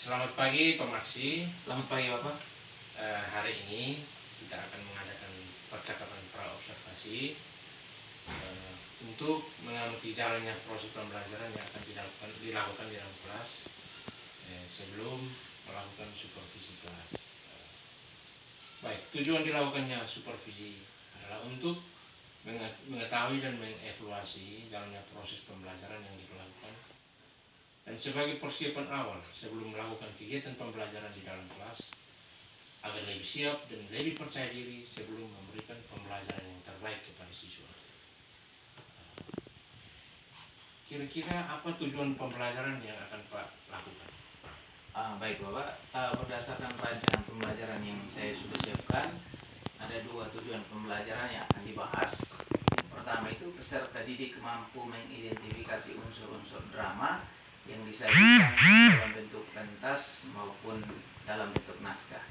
Selamat pagi Pak Maksi. Selamat pagi Bapak. Hari ini kita akan mengadakan percakapan pra-observasi untuk mengamati jalannya proses pembelajaran yang akan dilakukan di dalam kelas sebelum melakukan supervisi kelas. Baik, tujuan dilakukannya supervisi adalah untuk mengetahui dan mengevaluasi jalannya proses pembelajaran yang dilakukan dan sebagai persiapan awal sebelum melakukan kegiatan pembelajaran di dalam kelas agar lebih siap dan lebih percaya diri sebelum memberikan pembelajaran yang terbaik kepada siswa. Kira-kira apa tujuan pembelajaran yang akan Pak lakukan? Baik Bapak, berdasarkan rancangan pembelajaran yang saya sudah siapkan, ada dua tujuan pembelajaran yang akan dibahas. Pertama itu peserta didik mampu mengidentifikasi unsur-unsur drama yang disajikan dalam bentuk pentas maupun dalam bentuk naskah.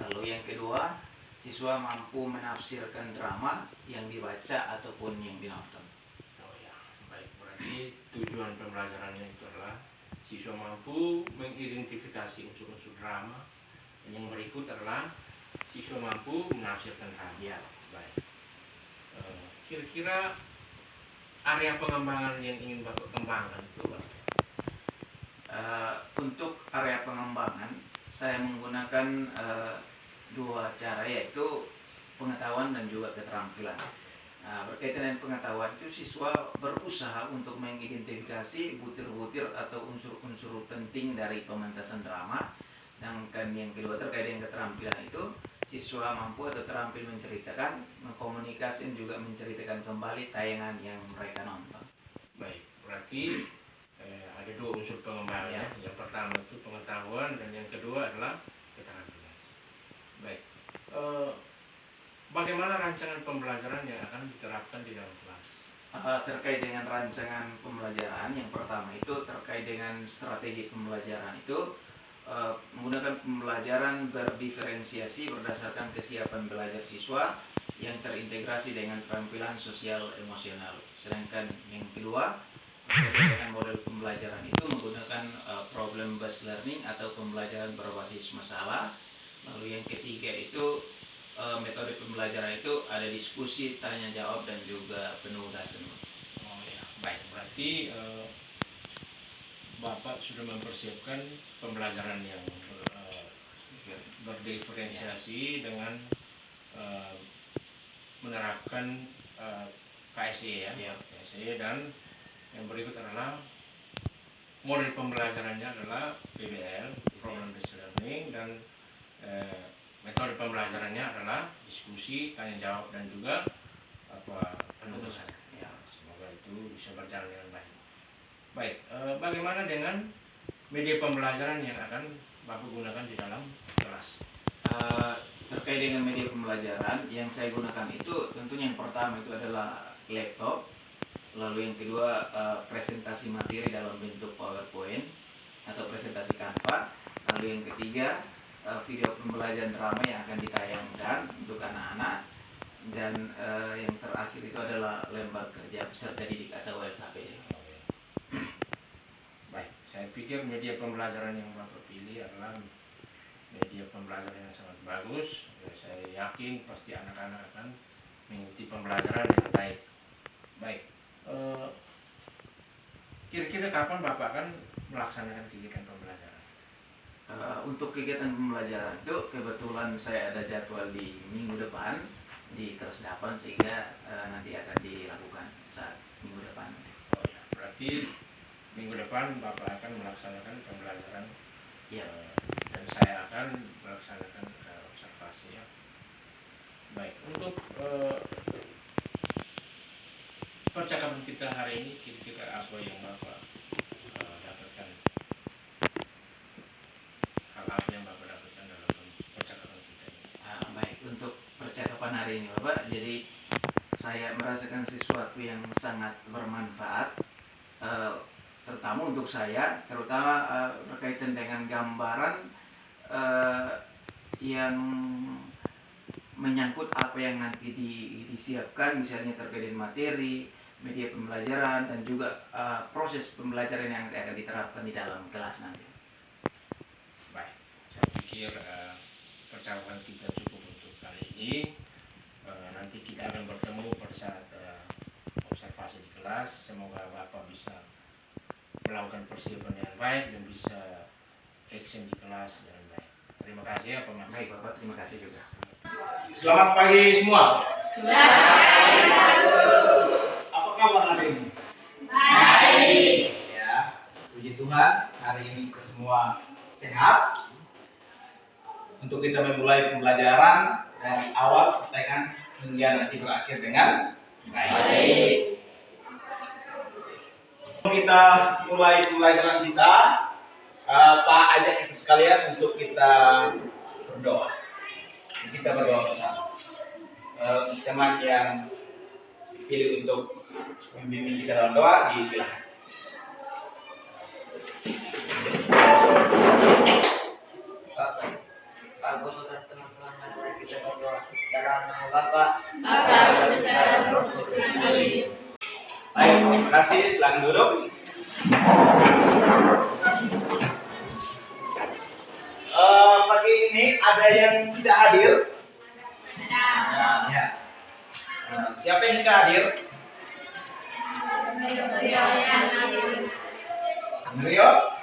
Lalu yang kedua, siswa mampu menafsirkan drama yang dibaca ataupun yang dinonton. Oh ya, baik. Berarti tujuan pembelajarannya itu adalah siswa mampu mengidentifikasi unsur-unsur drama, dan yang berikut adalah siswa mampu menafsirkan drama. Ya, baik. Kira-kira area pengembangan yang ingin Bapak kembangkan itu Pak? Untuk area pengembangan, saya menggunakan dua cara, yaitu pengetahuan dan juga keterampilan. Berkaitan dengan pengetahuan itu, siswa berusaha untuk mengidentifikasi butir-butir atau unsur-unsur penting dari pementasan drama. Dan yang kedua terkait dengan keterampilan itu, siswa mampu atau terampil menceritakan, mengkomunikasikan juga menceritakan kembali tayangan yang mereka nonton. Baik, berarti ada dua unsur pengembangan ya. Yang pertama itu pengetahuan dan yang kedua adalah keterampilan. Baik, bagaimana rancangan pembelajaran yang akan diterapkan di dalam kelas? Terkait dengan rancangan pembelajaran, yang pertama itu terkait dengan strategi pembelajaran itu, menggunakan pembelajaran berdiferensiasi berdasarkan kesiapan belajar siswa yang terintegrasi dengan keterampilan sosial emosional. Sedangkan yang kedua, dengan model pembelajaran itu menggunakan problem based learning atau pembelajaran berbasis masalah. Lalu yang ketiga itu metode pembelajaran itu ada diskusi, tanya jawab dan juga penugasan. Oh ya, baik. Berarti Bapak sudah mempersiapkan pembelajaran yang berdiferensiasi dengan menerapkan KSE ya. KSE, dan yang berikut adalah model pembelajarannya adalah PBL, Problem Based Learning, dan metode pembelajarannya adalah diskusi, tanya jawab dan juga penugasan. Ya, semoga itu bisa berjalan dengan baik. Baik, bagaimana dengan media pembelajaran yang akan Bapak gunakan di dalam kelas? Terkait dengan media pembelajaran yang saya gunakan itu, tentunya yang pertama itu adalah laptop. Lalu yang kedua, presentasi materi dalam bentuk PowerPoint atau presentasi Canva. Lalu yang ketiga, video pembelajaran drama yang akan ditayangkan untuk anak-anak. Dan yang terakhir itu adalah lembar kerja peserta didik atau LKPD. Baik, saya pikir media pembelajaran yang Bapak pilih adalah media pembelajaran yang sangat bagus. Saya yakin pasti anak-anak akan mengikuti pembelajaran yang baik. Baik, kira-kira kapan Bapak akan melaksanakan kegiatan pembelajaran? Untuk kegiatan pembelajaran itu kebetulan saya ada jadwal di minggu depan di kelas 8, sehingga nanti akan dilakukan saat minggu depan. Oh ya, berarti minggu depan Bapak akan melaksanakan pembelajaran. Ya. Dan saya akan melaksanakan observasi ya. Baik, untuk percakapan kita hari ini, kira-kira apa yang Bapak dapatkan? Hal apa yang Bapak dapatkan dalam percakapan kita ini? Baik, untuk percakapan hari ini Bapak, jadi saya merasakan sesuatu yang sangat bermanfaat, terutama untuk saya, terutama berkaitan dengan gambaran yang menyangkut apa yang nanti disiapkan, misalnya terkait dengan materi, media pembelajaran, dan juga proses pembelajaran yang akan diterapkan di dalam kelas nanti. pikir percakapan kita cukup untuk kali ini. Nanti kita akan bertemu pada saat observasi di kelas. Semoga Bapak bisa melakukan persiapan yang baik dan bisa action di kelas dengan baik. Terima kasih ya Pak. Baik Bapak, terima kasih juga. Selamat pagi semua. Apa kabar hari ini? Baik. Ya, puji Tuhan, hari ini kita semua sehat. Untuk kita memulai pembelajaran dari awal pertengahan hingga nanti berakhir dengan baik. Kita mulai pembelajaran kita, Pak ajak kita sekalian untuk kita berdoa. Kita berdoa bersama. Teman yang pilih untuk membimbing kita dalam doa, disilakan. Pak Guru dan teman-teman, mari kita berdoa dalam nama Bapa, Baik, terima kasih. Silakan duduk. Pagi ini ada yang tidak hadir? Ya. Siapa yang tidak hadir? Mario?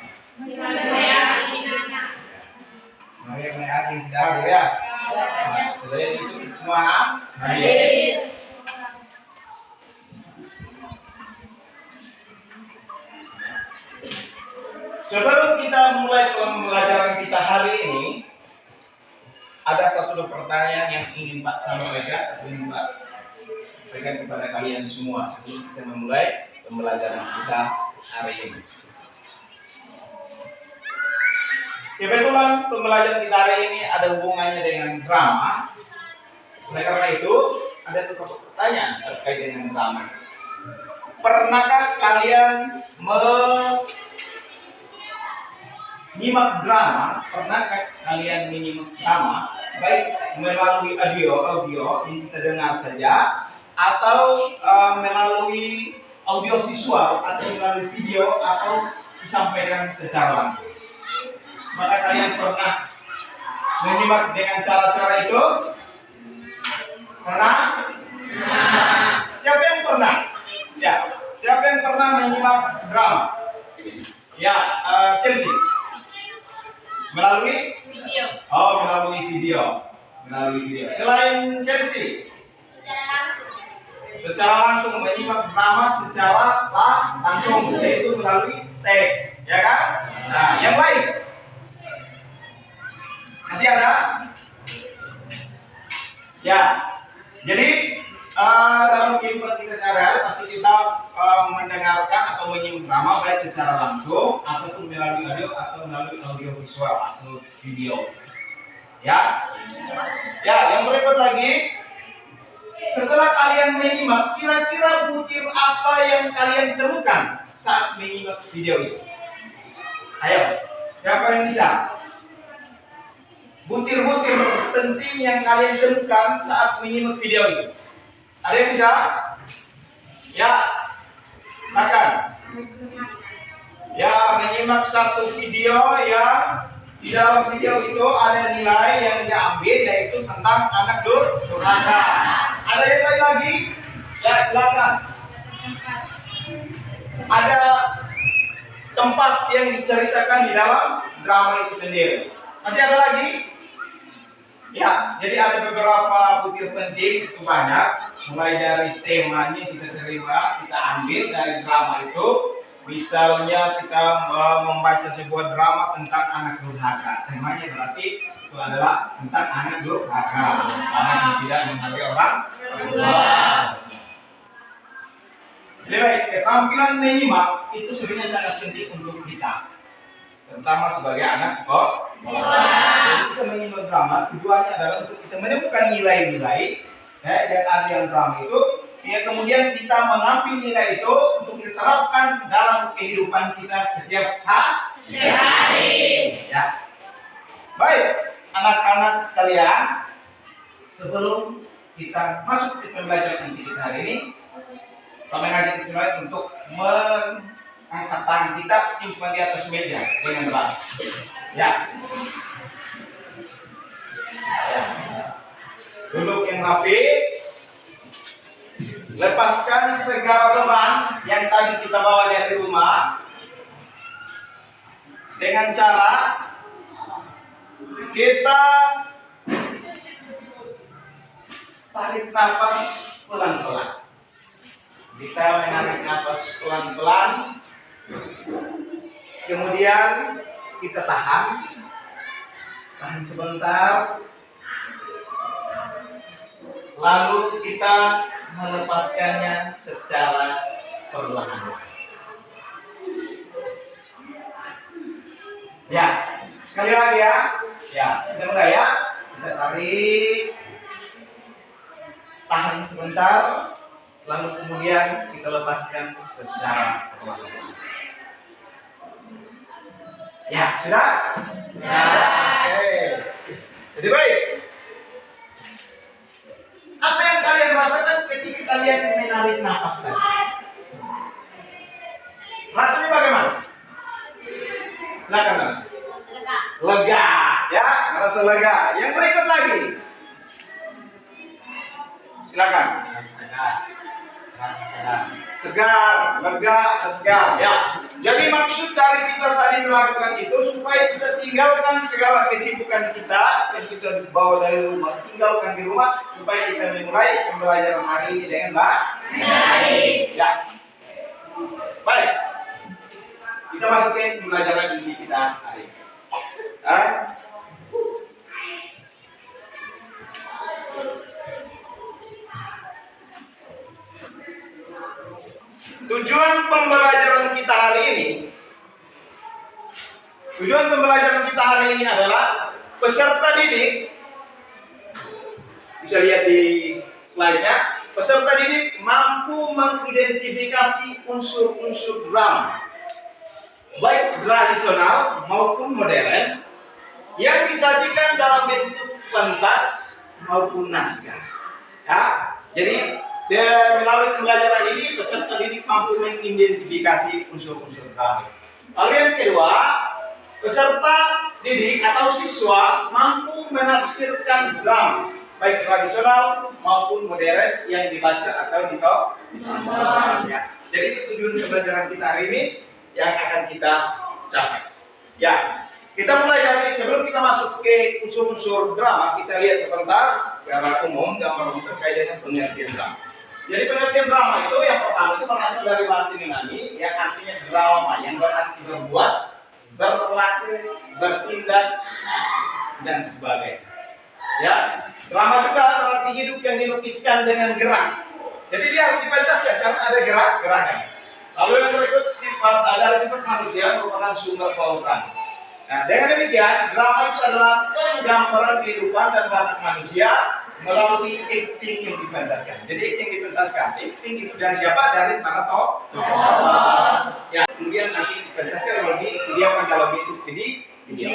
Mario yang hadir tidak hadir ya? Selain itu kita semua hadir. Sebelum kita mulai pembelajaran kita hari ini, ada satu pertanyaan yang ingin Pak sampaikan, ingin Pak sampaikan kepada kalian semua sebelum kita memulai pembelajaran kita hari ini. Kebetulan pembelajaran kita hari ini ada hubungannya dengan drama. Oleh karena itu, ada beberapa pertanyaan terkait dengan drama. Pernahkah kalian menyimak drama? Pernahkah kalian menyimak drama baik melalui audio yang kita dengar saja, atau melalui audio visual, atau melalui video, atau disampaikan secara langsung? Maka kalian pernah menyimak dengan cara-cara itu? Pernah? Siapa yang pernah? Ya, siapa yang pernah menyimak drama? Ya, Chelsea. Melalui video. Oh, melalui video. Melalui video. Selain Chelsea, secara langsung menyimak drama secara langsung, yaitu melalui teks, ya kan? Nah, yang lain masih ada? Ya. Jadi dalam kehidupan kita sehari-hari pasti kita mendengarkan atau menyimak drama baik secara langsung ataupun melalui audio atau melalui audio visual atau video. Ya. Ya, yang berikut lagi, setelah kalian menyimak, kira-kira butir apa yang kalian temukan saat menyimak video itu? Ayo, siapa yang bisa? Butir-butir penting yang kalian temukan saat menyimak video itu. Ada yang bisa? Ya, silakan. Ya, menyimak satu video yang di dalam video itu ada nilai yang diambil, yaitu tentang anak durhaka. Ada yang lain lagi? Ya, silakan. Ada tempat yang diceritakan di dalam drama itu sendiri. Masih ada lagi? Ya, jadi ada beberapa butir penting, itu banyak. Mulai dari temanya kita terima, kita ambil dari drama itu. Misalnya kita membaca sebuah drama tentang anak durhaka. Temanya berarti itu adalah tentang anak durhaka, anak yang tidak menghargai orang tua. Jadi baik, keterampilan menyimak itu sebenarnya sangat penting untuk kita, terutama sebagai anak sekolah. Jadi kita menyimak drama tujuannya adalah untuk kita menemukan nilai-nilai yang ada dalam drama itu, ya, kemudian kita mengambil nilai itu untuk diterapkan dalam kehidupan kita setiap hari. Ya. Baik, anak-anak sekalian, sebelum kita masuk ke pembelajaran inti kita hari ini, kami ngajak kita untuk mengangkat tangan kita, simpan di atas meja dengan rapi. Ya. Ya. Duduk yang rapi. Lepaskan segala beban yang tadi kita bawa dari rumah dengan cara kita tarik nafas pelan-pelan. Kita menarik nafas pelan-pelan, kemudian kita tahan sebentar, lalu kita melepaskannya secara perlahan. Ya, sekali lagi ya. Ya, kita mulai ya. Kita tarik, tahan sebentar, lalu kemudian kita lepaskan secara perlahan. Ya, sudah? Ya. Oke. Jadi baik. Apa yang kalian rasakan ketika kalian menarik nafas tadi? Rasanya bagaimana? Silakan. Lega, ya, merasa lega. Yang berikut lagi. Silakan. Segar, lega, segar, ya. Jadi maksud dari kita tadi melakukan itu supaya kita tinggalkan segala kesibukan kita yang kita bawa dari rumah, tinggalkan di rumah supaya kita memulai pembelajaran hari ini dengan baik. Ya. Baik. Kita masuk ke pembelajaran ini kita hari ini. Tujuan pembelajaran kita hari ini adalah peserta didik, bisa lihat di slide-nya, peserta didik mampu mengidentifikasi unsur-unsur drama, baik tradisional maupun modern, yang disajikan dalam bentuk pentas maupun naskah. Ya, jadi melalui pembelajaran ini peserta didik mampu mengidentifikasi unsur-unsur drama. Lalu yang kedua, peserta didik atau siswa mampu menafsirkan drama baik tradisional maupun modern yang dibaca atau ditonton. Ya. Jadi itu tujuan pembelajaran kita hari ini yang akan kita capai. Ya, kita mulai dari sebelum kita masuk ke unsur-unsur drama, kita lihat sebentar secara umum gambar umum terkait dengan pengertian drama. Jadi pengertian drama itu yang pertama itu berasal dari bahasa Yunani yang artinya drama, yang berarti berbuat, berlaku, bertindak, dan sebagainya. Ya, drama juga berarti hidup yang dilukiskan dengan gerak. Jadi dia harus dipentaskan karena ada gerakan. Lalu yang berikut dari sifat manusia merupakan sumber pautan. Nah, dengan demikian drama itu adalah penggambaran kehidupan dan watak manusia melalui acting yang dipentaskan. Jadi acting yang dipentaskan, acting itu dari siapa? Dari para tokoh. Ya, kemudian nanti dipentaskan melalui video dalam bentuk video.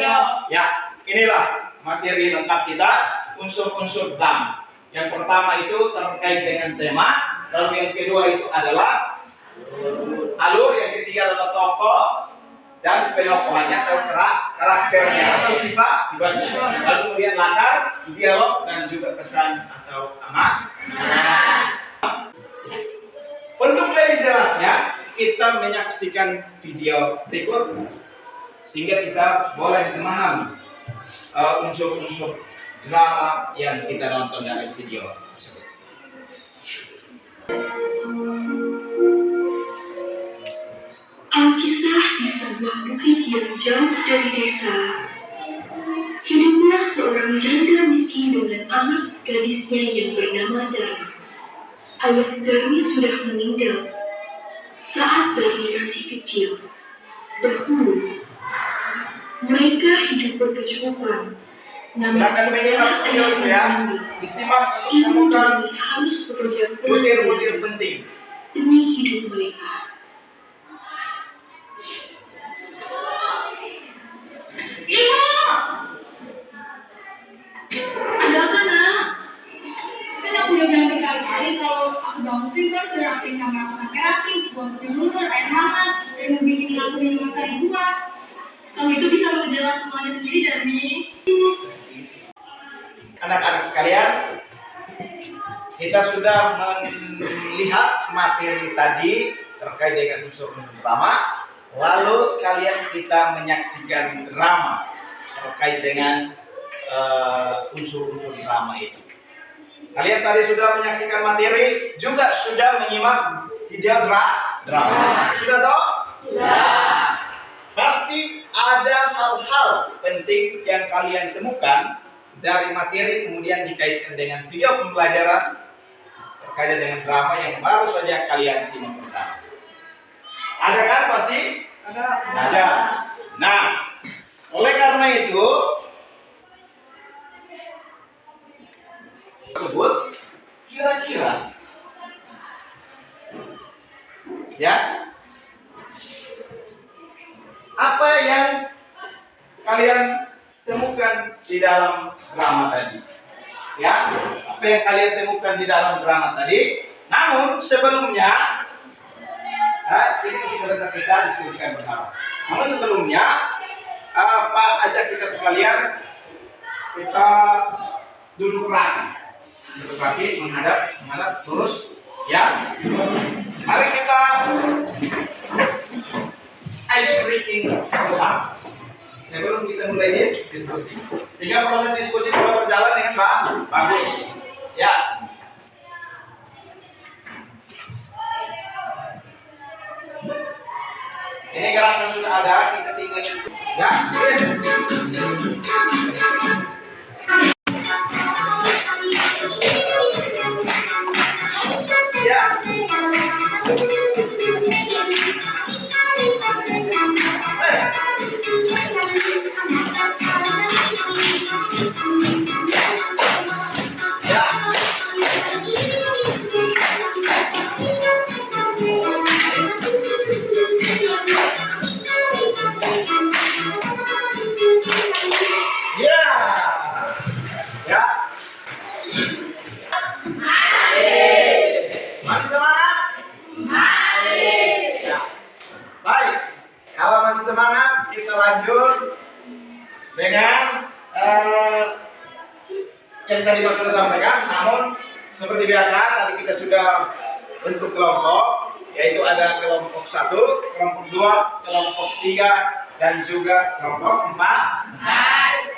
Ya, inilah materi lengkap kita, unsur-unsur drama. Yang pertama itu terkait dengan tema, lalu yang kedua itu adalah alur, yang ketiga adalah tokoh dan penokohannya atau karakternya atau sifatnya. Lalu kemudian latar, dialog, dan juga pesan atau amat. Untuk lebih jelasnya, kita menyaksikan video berikut sehingga kita boleh memahami unsur-unsur drama yang kita nonton dari video tersebut. Alkisah di sebuah bukit yang jauh dari desa. Hiduplah seorang janda miskin dengan anak gadisnya yang bernama Darmi. Ayah Darmi sudah meninggal saat Darmi masih kecil. Dahulu, mereka hidup berkecukupan. Namun setelah ayahnya meninggal, Disimak ibu untuk Darmi harus bekerja keras butir-butir penting. demi hidup mereka. Ibu! Ada apa, Nak? Kan aku udah bilang berkali-kali kalau aku bangun tuh ibu harus udah rapiin kamar aku sampai rapi, buat tidur, air hangat, dan bikin aku minuman sari buah. Kamu itu bisa mengerjakan semuanya sendiri, Darmi. anak-anak sekalian, kita sudah melihat materi tadi terkait dengan unsur-unsur drama. Lalu sekalian kita menyaksikan drama terkait dengan unsur-unsur drama itu. Kalian tadi sudah menyaksikan materi, juga sudah menyimak video drama. Sudah toh? Sudah. Pasti ada hal-hal penting yang kalian temukan dari materi kemudian dikaitkan dengan video pembelajaran terkait dengan drama yang baru saja kalian simak bersama. Ada kan pasti? Ada. Nah, oleh karena itu tersebut kira-kira ya apa yang kalian temukan di dalam drama tadi? Ya, apa yang kalian temukan di dalam drama tadi? Namun sebelumnya, ini kita diskusikan bersama. Namun sebelumnya, Pak ajak kita sekalian kita duduk rapi, menghadap terus. Ya, mari kita ice breaking bersama. Sebelum kita mulai diskusi, sehingga proses diskusi kalau berjalan dengan bagus. Ya. Ini gerakan sudah ada, kita tinggal ya. Ya. Masih semangat? Ya. Baik, kalau masih semangat kita lanjut dengan yang tadi Pak sudah sampaikan. Namun seperti biasa tadi kita sudah bentuk kelompok, yaitu ada kelompok 1, kelompok 2, kelompok 3, dan juga kelompok 4.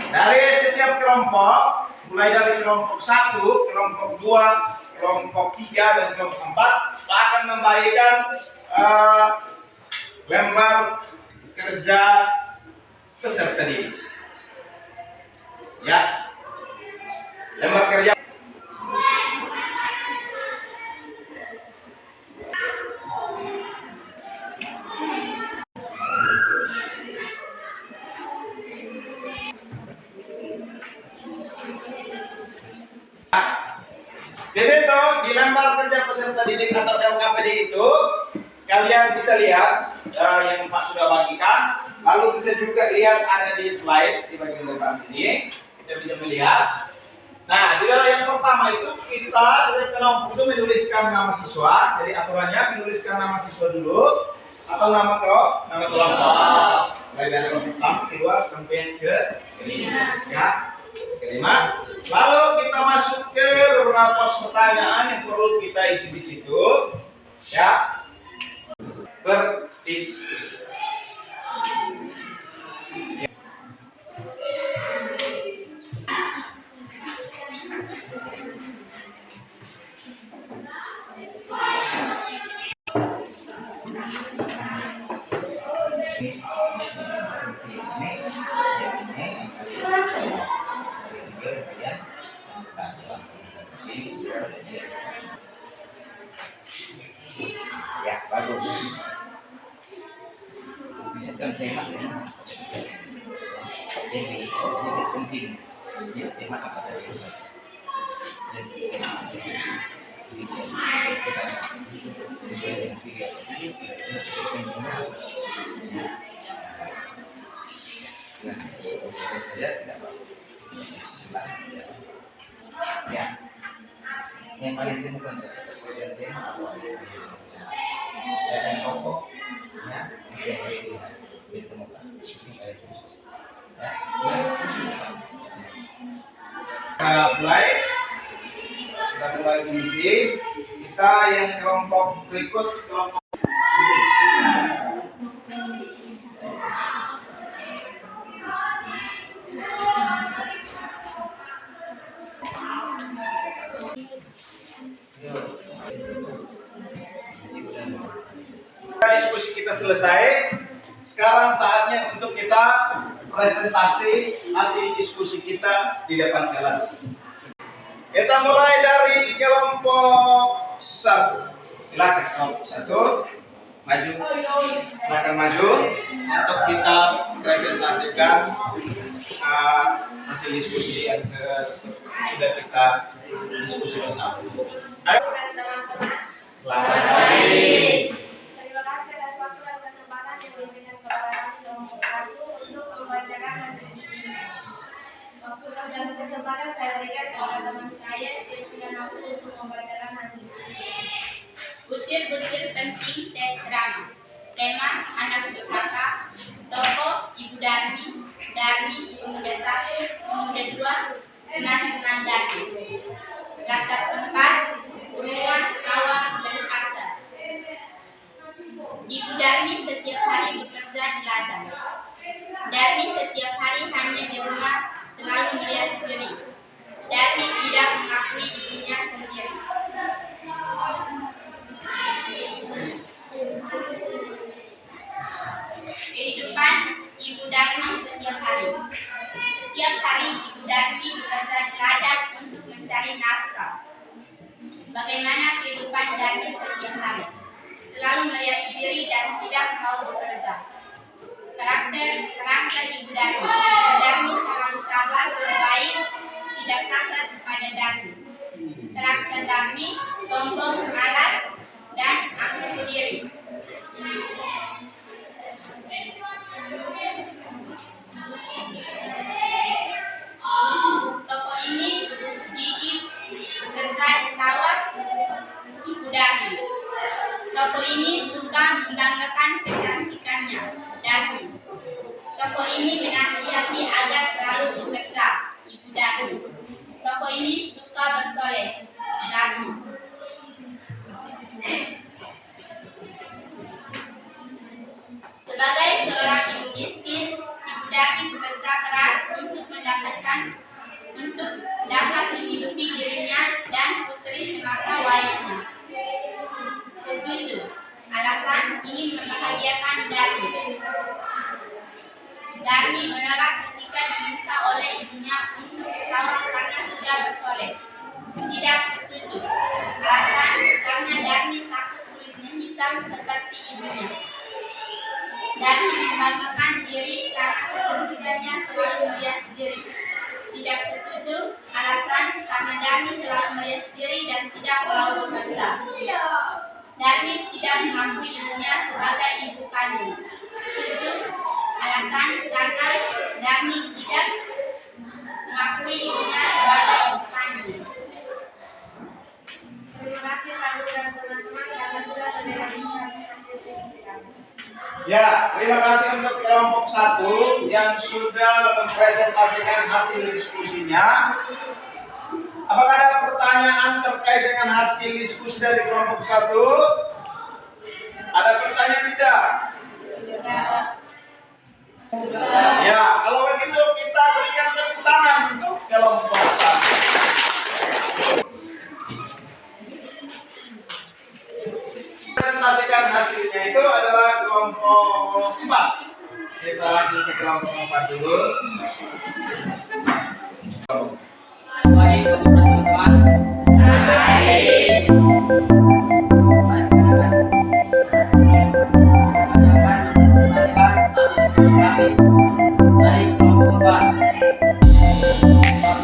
Dari setiap kelompok, mulai dari kelompok 1, kelompok 2, kelompok 3, dan kelompok 4, Pak akan membagikan lembar kerja peserta didik. Ya, lembar kerja. Di situ di lembar kerja peserta didik atau LKPD itu kalian bisa lihat yang Pak sudah bagikan. Lalu bisa juga lihat ada di slide di bagian depan sini. Kita bisa melihat. Nah, di dalam yang pertama itu kita setiap kelompok itu menuliskan nama siswa. Jadi aturannya menuliskan nama siswa dulu atau nama kelompok. Mulai dari kelompok pertama, kedua sampai ke kelima. Ya. Kelima. Lalu kita masuk ke beberapa pertanyaan yang perlu kita isi di situ, ya. Berdiskusi. Ya, bagus. Bisa tema ini penting. Ya, tema apa tadi? Ya, yang paling temukan tema apa? Yang pokok mulai. Kita mulai mengisi. Kita yang kelompok berikut, kelompok diskusi kita selesai. Sekarang saatnya untuk kita presentasi hasil diskusi kita di depan kelas. Kita mulai dari kelompok 1. Silakan kelompok 1 maju, silakan maju untuk kita presentasikan hasil diskusi yang sudah kita diskusi bersama. Ayo. Selamat pagi. Terima kasih atas waktu dan kesempatan yang diberikan kepada kami kelompok 1 untuk membacakan hasil diskusi. Waktu dan kesempatan saya berikan kepada teman saya Cecilia Nabil untuk membacakan hasil diskusi. Butir-butir penting tes drama. Tema anak durhaka. Tokoh Ibu Darmi, pemuda 1, pemuda 2, teman-teman Darmi. Latar tempat, rumah, sawah, dan pasar. Ibu Darmi setiap hari bekerja di ladang. Darmi setiap hari hanya di rumah, selalu melihat sendiri. Darmi tidak mengakui ibunya sendiri. Kehidupan Ibu Darmi setiap hari. Setiap hari Ibu Darmi bekerja di ladang untuk mencari nafkah. Bagaimana kehidupan Darmi setiap hari? Selalu melihat diri dan tidak mau bekerja. Karakter Ibu Darmi. Darmi selalu sabar, baik, tidak kasar kepada Darmi. Karakter Darmi sombong, malas, dan angkuh diri. Tokoh ini gigih bekerja di sawah Ibu Darmi. Tokoh ini suka membanggakan kecantikannya, Darmi. Tokoh ini menasihati agar selalu bekerja, Ibu Darmi. Tokoh ini suka bersoleh, Darmi. Sebagai seorang ibu miskin, Ibu Darmi bekerja keras untuk dapat menghidupi dirinya dan putri semasa wayangnya. Setuju. Alasan ingin membahagiakan Darmi. Darmi menolak ketika diminta oleh ibunya untuk ke sawah karena sudah bersoleh. Tidak setuju. Alasan karena Darmi takut kulitnya hitam seperti ibunya. Darmi membanggakan diri karena kecantikannya selalu melihat diri. Tidak setuju. Alasan karena Darmi selalu melihat diri dan tidak mau bekerja. Darmi tidak mengakui ibunya sebagai ibu kandung. Setuju. Alasan karena Darmi tidak mengakui ibunya sebagai ibu kandung. Terima kasih Pak Guru dan teman-teman karena sudah mendengarkan hasil diskusi kami. Ya, terima kasih untuk kelompok 1 yang sudah mempresentasikan hasil diskusinya. Apakah ada pertanyaan terkait dengan hasil diskusi dari kelompok 1? Ada pertanyaan tidak? Ya, kalau begitu kita berikan tepuk tangan untuk kelompok 1. Presentasikan hasilnya itu adalah kelompok 4. Kita langsung ke kelompok 4 dulu. Baik, teman-teman. Dari kelompok 4.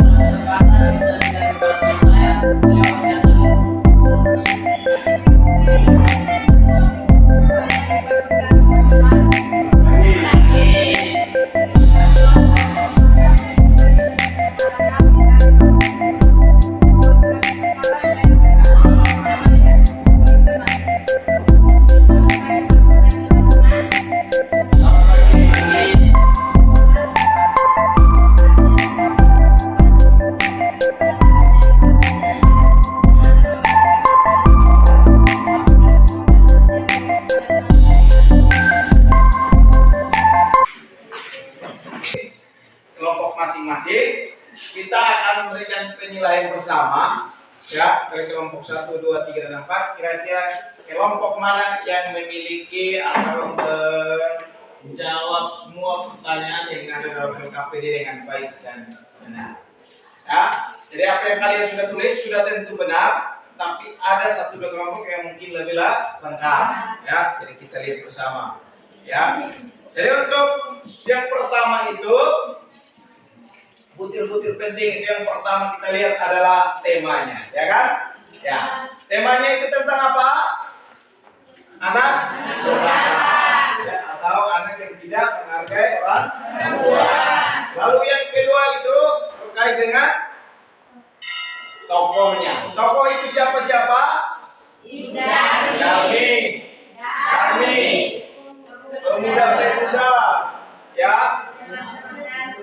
Kesempatan bisa diberikan saya. Terima kasih. kelompok 1, 2, 3, dan 4, kira-kira kelompok mana yang memiliki atau menjawab semua pertanyaan yang ada dalam LKPD dengan baik dan benar. Ya, jadi apa yang kalian sudah tulis sudah tentu benar, tapi ada 1, 2 kelompok yang mungkin lebih lengkap. Ya, jadi kita lihat bersama. Ya, jadi untuk yang pertama itu butir-butir penting itu yang pertama kita lihat adalah temanya, ya kan? Ya, temanya itu tentang apa? Anak durhaka, ya, atau anak yang tidak menghargai orang tua. Lalu yang kedua itu terkait dengan tokohnya. Tokoh itu siapa-siapa? Darmin, pemuda-pemuda, ya,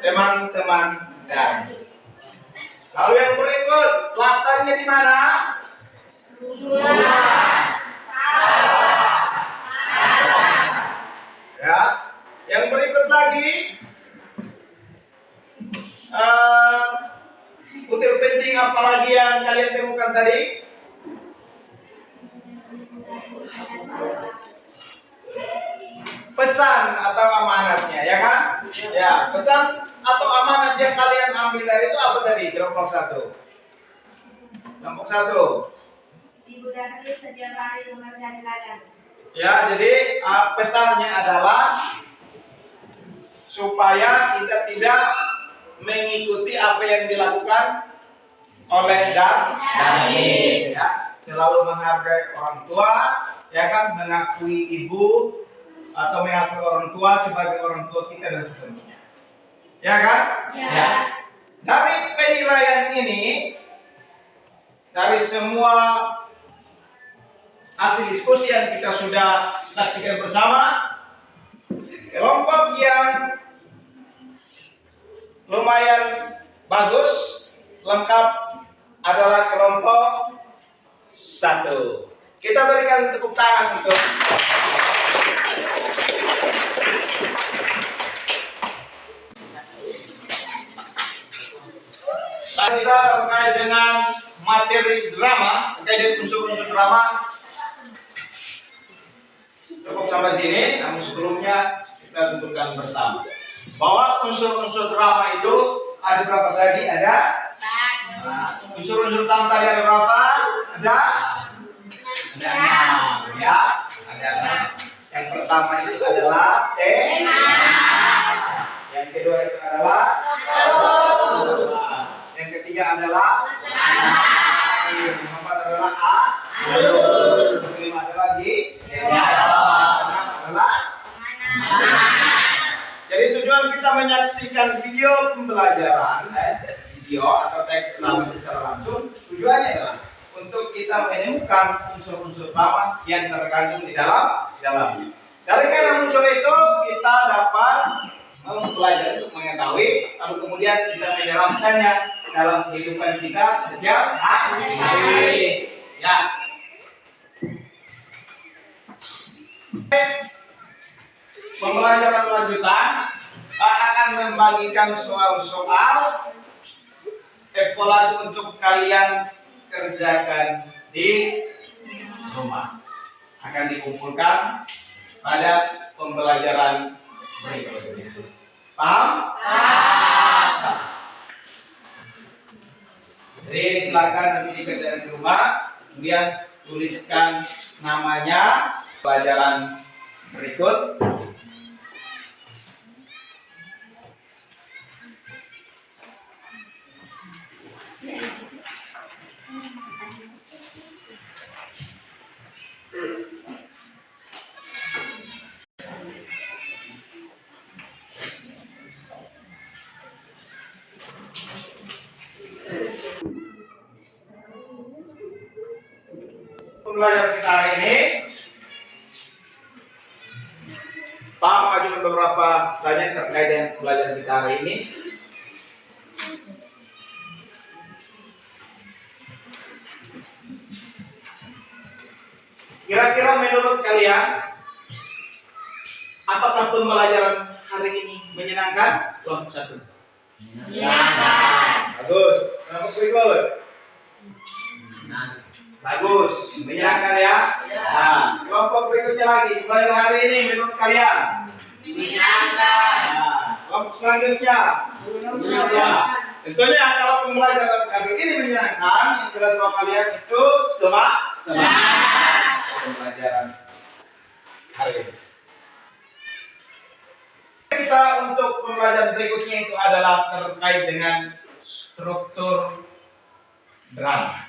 teman-teman Darmin. Lalu yang berikut, latarnya di mana? Ya, yang berikut lagi, butir penting apalagi yang kalian temukan tadi? Pesan atau amanatnya, ya kan? Ya, pesan atau amanat yang kalian ambil dari itu apa tadi? Kelompok 1. Kelompok 1. Ibu Darmin setiap hari mengerjakan ladang. Ya, jadi pesannya adalah supaya kita tidak mengikuti apa yang dilakukan oleh Darmin, ya, selalu menghargai orang tua, ya kan, mengakui ibu atau mengakui orang tua sebagai orang tua kita dan seterusnya, ya kan? Ya. Dari penilaian ini, dari semua hasil diskusi yang kita sudah saksikan bersama, kelompok yang lumayan bagus, lengkap adalah kelompok 1. Kita berikan tepuk tangan untuk kita terkait dengan materi drama, terkait dengan unsur-unsur drama. Cukup sampai sini, namun sebelumnya kita tentukan bersama bahwa unsur-unsur drama itu ada berapa tadi? Ada unsur-unsur drama tadi ada berapa? Ada 6, ya. Ada 6. Yang pertama itu adalah tema. Yang kedua itu adalah yang ketiga adalah yang keempat adalah yang kelima adalah jadi tujuan kita menyaksikan video pembelajaran, video atau teks drama secara langsung, tujuannya adalah untuk kita menemukan unsur-unsur drama yang terkandung di dalamnya. Dari keenam unsur itu kita dapat belajar untuk mengetahui, lalu kemudian kita menerapkannya dalam kehidupan kita setiap hari. Ya. Pembelajaran lanjutan akan membagikan soal-soal evaluasi untuk kalian kerjakan di rumah. Akan dikumpulkan pada pembelajaran berikutnya. Paham? Jadi ini silakan nanti dikerjakan di rumah, kemudian tuliskan namanya pelajaran berikut. Pembelajaran kita hari ini Pak mengajukan beberapa pertanyaan terkait dengan pembelajaran kita hari ini. Kira-kira menurut kalian apakah pembelajaran hari ini menyenangkan? Kelompok 1. Menyenangkan. Bagus. Kelompok berikut. Bagus, menyenangkan ya. Nah, kelompok berikutnya lagi, pelajaran hari ini menurut kalian? Menyenangkan. Nah, kelompok selanjutnya? Tentunya kalau pembelajaran kali ini menyenangkan, yang jelas bahwa kalian itu semangat pembelajaran hari ini. Kita untuk pembelajaran berikutnya itu adalah terkait dengan struktur drama.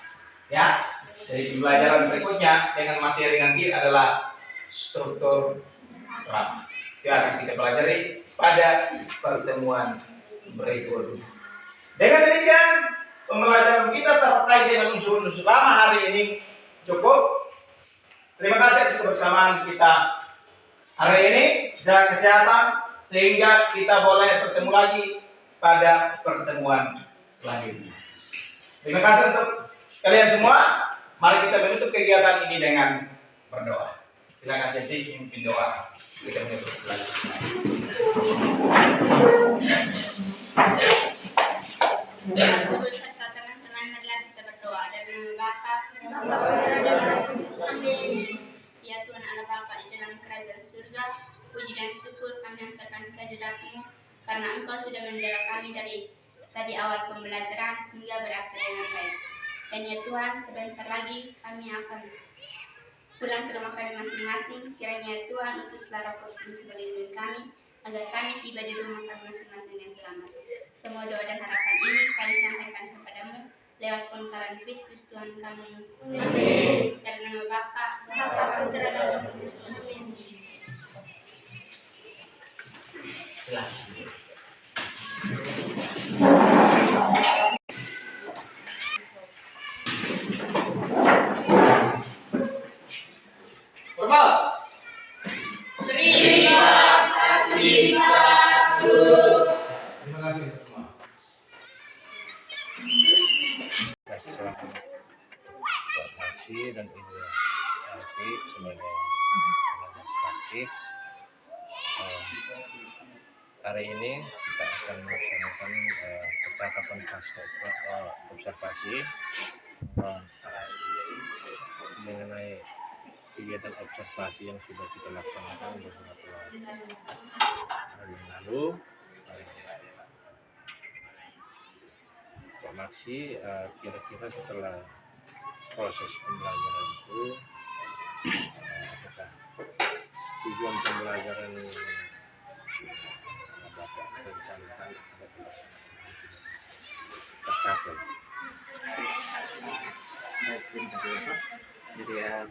Ya, jadi pembelajaran berikutnya dengan materi nanti adalah struktur drama. Yang akan kita pelajari pada pertemuan berikutnya. Dengan demikian, pembelajaran kita terkait dengan unsur-unsur drama hari ini cukup. Terima kasih atas kebersamaan kita hari ini. Jaga kesehatan sehingga kita boleh bertemu lagi pada pertemuan selanjutnya. Terima kasih untuk kalian semua. Mari kita menutup kegiatan ini dengan berdoa. Silakan Ceci memimpin doa. Kita menutup pelajaran. Guru serta teman-teman adalah kita berdoa dan Bapa. Ya Tuhan Allah Bapa di dalam kerajaan surga, puji dan syukur kami hantarkan kehadirat-Mu karena Engkau sudah menjaga kami dari tadi awal pembelajaran hingga berakhir dengan baik. Dan ya Tuhan, sebentar lagi kami akan pulang ke rumah kami masing-masing. Kiranya ya Tuhan utuslah Roh Kudus untuk melindungi kami agar kami tiba di rumah kami masing-masing yang selamat. Semua doa dan harapan ini kami sampaikan kepadamu lewat pengentaran Kristus Tuhan kami. Amin. Dalam nama Bapa, Putra dan Roh Kudus. Amin. Silakan. Terima kasih semua. Silakan Pak Maksi dan Ibu Asti sebagai pengajar praktik. Hari ini kita akan melaksanakan percakapan pasca observasi mengenai kegiatan observasi yang sudah kita laksanakan beberapa hari yang lalu. Pak Maksi, kira-kira setelah proses pembelajaran itu, apakah tujuan pembelajaran yang Bapak rencanakan ada tercapai? Baik, terima kasih Bapak. Jadi ya,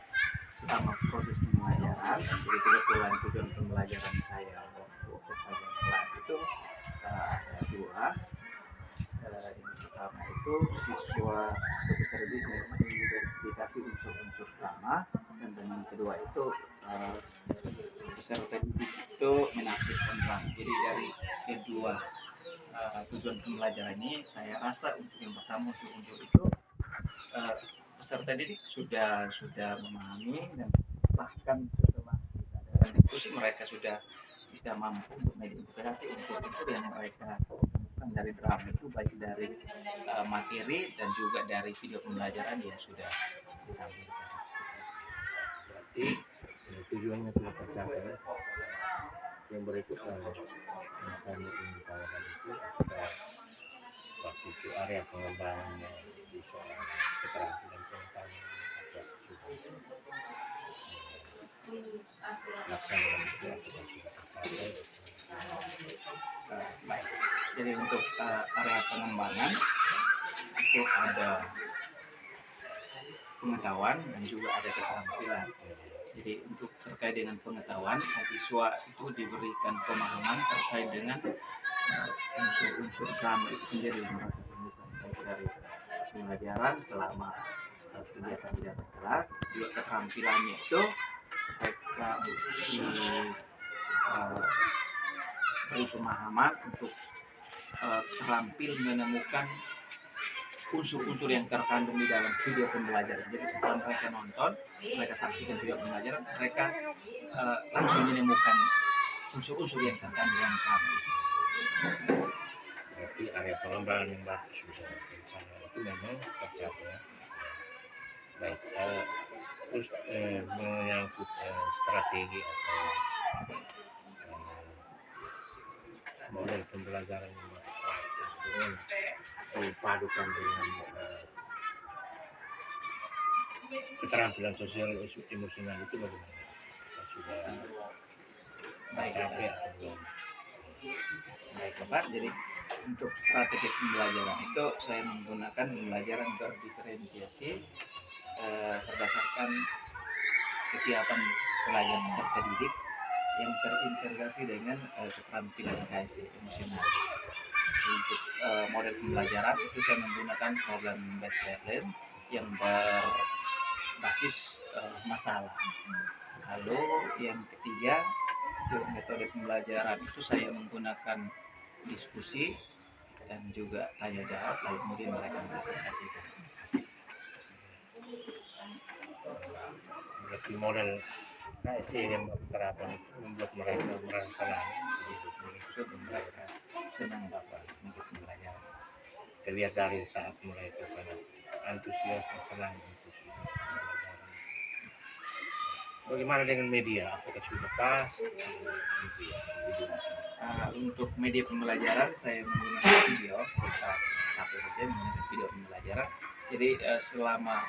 selama proses pembelajaran, jadi kebetulan tujuan pembelajaran saya waktu pelajaran kelas itu ada dua. Yang pertama itu siswa atau peserta didik mengidentifikasi unsur-unsur drama, dan yang kedua itu peserta didik itu menafsirkan drama. Jadi dari kedua tujuan pembelajaran ini, saya rasa untuk yang pertama unsur-unsur itu peserta didik sudah memahami, dan bahkan setelah kita adakan diskusi mereka sudah bisa mampu untuk mengidentifikasi unsur-unsur yang mereka temukan dari drama itu, baik dari materi dan juga dari video pembelajaran yang sudah ditampilkan. Berarti tujuannya sudah tercapai. Yang berikutnya yang kami ingin tawarkan itu adalah waktu itu area pengembangan di soal keterampilan pengetahuan atau sudah laksanaan itu apakah sudah tercapai? Baik, jadi untuk area pengembangan itu ada pengetahuan dan juga ada keterampilan. Jadi untuk terkait dengan pengetahuan, siswa itu diberikan pemahaman terkait dengan unsur-unsur drama itu sendiri yang mereka temukan, baik dari pembelajaran selama kegiatan di dalam kelas. Juga keterampilannya itu mereka beri pemahaman untuk terampil menemukan unsur-unsur yang terkandung di dalam video pembelajaran. Jadi setelah mereka nonton, mereka saksikan video pembelajaran, mereka langsung menemukan unsur-unsur yang terkandung dalam drama. Berarti area pengembangan yang Bapak sudah rencana itu memang tercapai. Baik, terus menyangkut strategi atau model pembelajaran yang praktik dengan dipadukan dengan keterampilan sosial emosional itu bagaimana? Kita sudah Baik, capek atau belum? baik Bapak. Jadi untuk strategi pembelajaran itu saya menggunakan pembelajaran berdiferensiasi berdasarkan kesiapan pelajar peserta didik yang terintegrasi dengan keterampilan KSE emosional. Untuk model pembelajaran itu saya menggunakan problem based learning yang berbasis masalah. Lalu yang ketiga, untuk metode pembelajaran itu saya menggunakan diskusi dan juga tanya jawab, lalu kemudian mereka presentasikan hasil diskusi. Berarti model KSE yang berterapan itu membuat mereka merasa senang untuk mengikuti pembelajaran. Senang Bapak mengikuti pembelajaran. Terlihat dari saat mereka sangat antusias dan senang untuk pembelajaran. Bagaimana dengan media? Apakah sudah pas media? Untuk media pembelajaran saya menggunakan video, kita satu saja menggunakan video pembelajaran. Jadi selama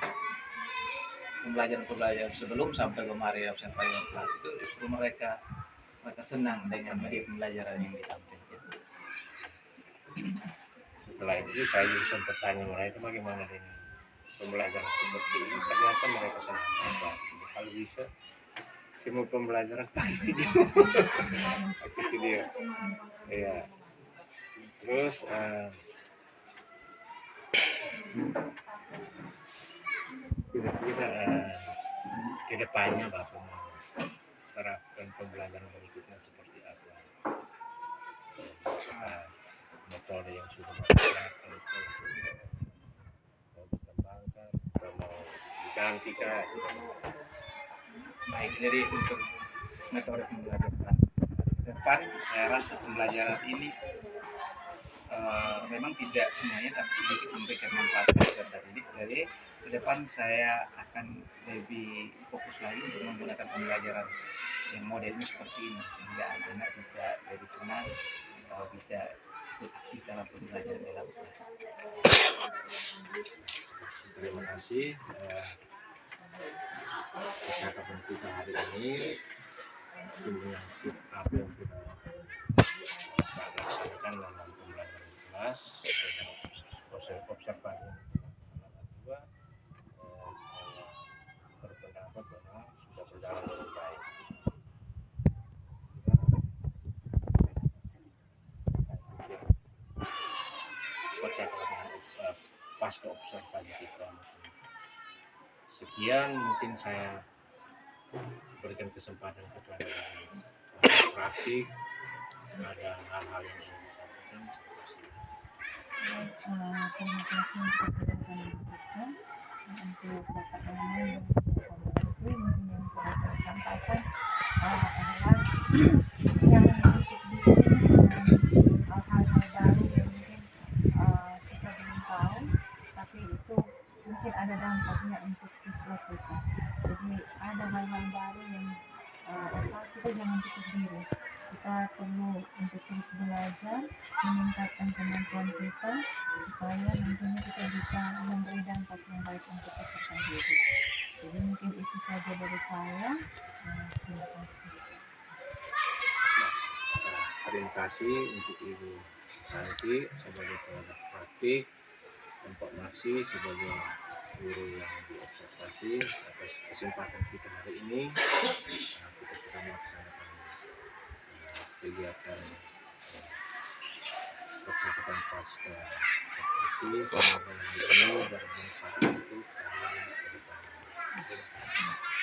pembelajaran sebelum sampai kemarin observasi kelas itu justru mereka senang dengan media pembelajaran yang ditampilkan. Setelah itu saya juga sempat tanya mereka bagaimana dengan pembelajaran seperti ini. Ternyata mereka senang. Kalau bisa semua pembelajaran pakai video. Pakai video. Ya. Terus kira-kira ke depannya Bapak terapkan pembelajaran berikutnya seperti apa? Metode yang sudah digunakan itu mau dikembangkan atau mau diganti kah? Baik, jadi untuk metode pembelajaran ke depan saya rasa pembelajaran ini memang tidak semuanya tapi sedikit memberikan manfaat peserta didik. Jadi ke depan saya akan lebih fokus lagi untuk menggunakan pembelajaran yang modelnya seperti ini sehingga anak-anak bisa jadi senang, bisa ikut aktif dalam pembelajaran dalam kelas. Terima kasih percakapan kita hari ini menyangkut apa yang kita laksanakan dalam pembelajaran kelas observasi dua berpendapat bahwa sudah berjalan dengan baik. Percakapan pasca observasi kita. Sekian mungkin saya berikan kesempatan kepada praktik ada hal-hal yang ingin disampaikan seperti Terima kasih untuk kita untuk Bapak Yaman dan Bapak mungkin yang telah saya sampaikan adalah yang untuk di sini hal-hal baru yang mungkin kita belum tahu, tapi itu mungkin ada dampaknya untuk siswa kita. Jadi ada hal-hal baru yang kita jangan tutup diri. Kita perlu untuk terus belajar, meningkatkan kemampuan kita supaya nantinya kita bisa memberi dampak yang baik untuk peserta didik. Jadi mungkin itu saja dari saya. Terima kasih. terima kasih untuk Ibu Nanti sebagai pengajar praktik, Pak Marsi sebagai guru yang diobservasi atas kesempatan kita hari ini. Kita sudah melaksanakan kegiatan percakapan pasca observasi. Semoga ini bermanfaat untuk kalian ke depan. Terima kasih.